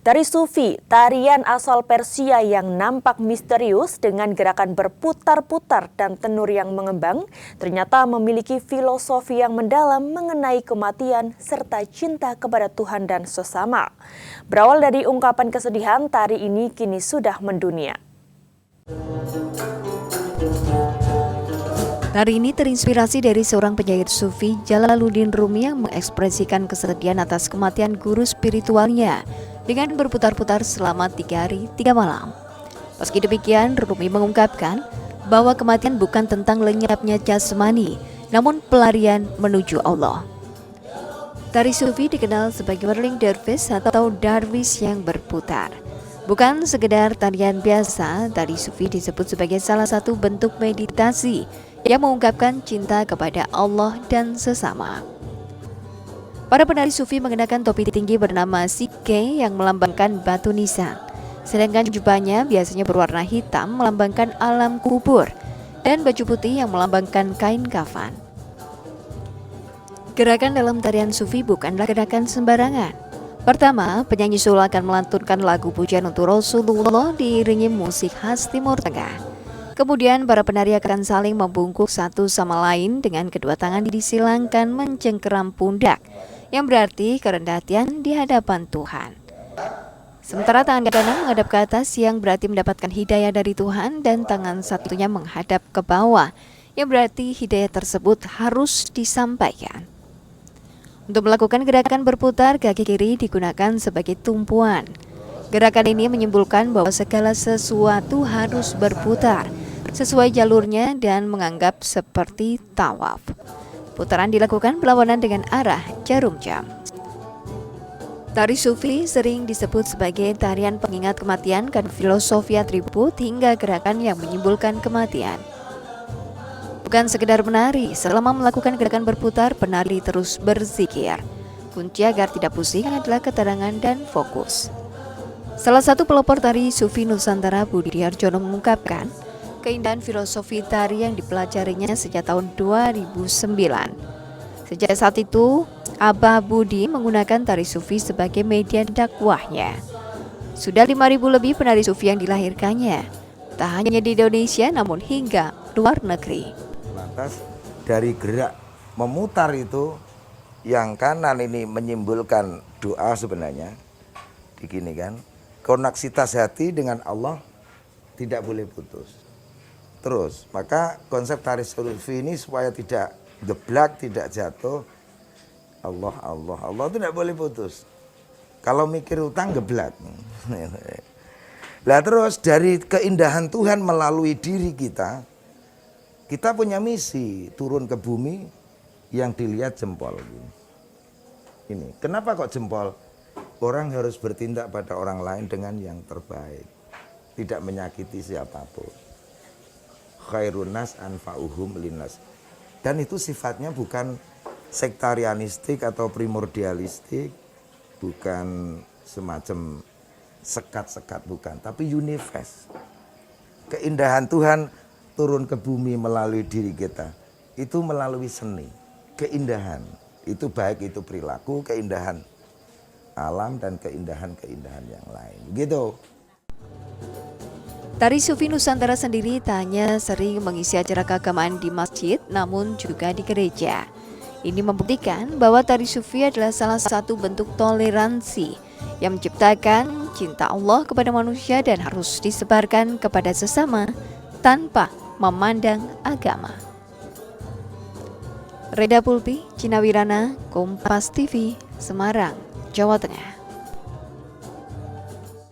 Tari Sufi, tarian asal Persia yang nampak misterius dengan gerakan berputar-putar dan tenor yang mengembang, ternyata memiliki filosofi yang mendalam mengenai kematian serta cinta kepada Tuhan dan sesama. Berawal dari ungkapan kesedihan, tari ini kini sudah mendunia. Tari ini terinspirasi dari seorang penyair Sufi, Jalaluddin Rumi, yang mengekspresikan kesedihan atas kematian guru spiritualnya dengan berputar-putar selama 3 hari 3 malam. Meski demikian, Rumi mengungkapkan bahwa kematian bukan tentang lenyapnya jasmani, namun pelarian menuju Allah. Tari Sufi dikenal sebagai whirling dervish atau darwish yang berputar. Bukan sekedar tarian biasa, tari Sufi disebut sebagai salah satu bentuk meditasi yang mengungkapkan cinta kepada Allah dan sesama. Para penari Sufi mengenakan topi tinggi bernama sike yang melambangkan batu nisan, sedangkan jubahnya biasanya berwarna hitam melambangkan alam kubur, dan baju putih yang melambangkan kain kafan. Gerakan dalam tarian Sufi bukanlah gerakan sembarangan. Pertama, penyanyi sul akan melantunkan lagu pujian untuk Rasulullah diiringi musik khas Timur Tengah. Kemudian para penari akan saling membungkuk satu sama lain dengan kedua tangan disilangkan mencengkeram pundak, yang berarti kerendahan hatian di hadapan Tuhan. Sementara tangan kanan menghadap ke atas yang berarti mendapatkan hidayah dari Tuhan, dan tangan satunya menghadap ke bawah yang berarti hidayah tersebut harus disampaikan. Untuk melakukan gerakan berputar, kaki kiri digunakan sebagai tumpuan. Gerakan ini menyimpulkan bahwa segala sesuatu harus berputar sesuai jalurnya dan menganggap seperti tawaf. Putaran dilakukan berlawanan dengan arah jarum jam. Tari Sufi sering disebut sebagai tarian pengingat kematian karena filosofi atribut hingga gerakan yang menyimbolkan kematian. Bukan sekedar menari, selama melakukan gerakan berputar, penari terus berzikir. Kunci agar tidak pusing adalah ketenangan dan fokus. Salah satu pelopor tari Sufi Nusantara, Budi Harjono, mengungkapkan keindahan filosofi tari yang dipelajarinya sejak tahun 2009. Sejak saat itu, Abah Budi menggunakan tari Sufi sebagai media dakwahnya. Sudah 5.000 lebih penari Sufi yang dilahirkannya, tak hanya di Indonesia namun hingga luar negeri. Lantas dari gerak memutar itu, yang kanan ini menyimbolkan doa sebenarnya. Begini kan, koneksitas hati dengan Allah tidak boleh putus. Terus, maka konsep tari Sufi ini supaya tidak geblak, tidak jatuh, Allah, Allah, Allah itu tidak boleh putus. Kalau mikir utang geblak. Lah terus dari keindahan Tuhan melalui diri kita punya misi turun ke bumi yang dilihat jempol. Ini, kenapa kok jempol? Orang harus bertindak pada orang lain dengan yang terbaik, tidak menyakiti siapapun. Khairun nas anfa'uhum linnas. Dan itu sifatnya bukan sektarianistik atau primordialistik, bukan semacam sekat-sekat, bukan, tapi universe. Keindahan Tuhan turun ke bumi melalui diri kita, itu melalui seni. Keindahan itu baik itu perilaku, keindahan alam dan keindahan-keindahan yang lain, gitu. Tari Sufi Nusantara sendiri tak hanya sering mengisi acara keagamaan di masjid, namun juga di gereja. Ini membuktikan bahwa tari Sufi adalah salah satu bentuk toleransi yang menciptakan cinta Allah kepada manusia dan harus disebarkan kepada sesama tanpa memandang agama. Reda Pulpi, Cina Wirana, Kompas TV, Semarang, Jawa Tengah.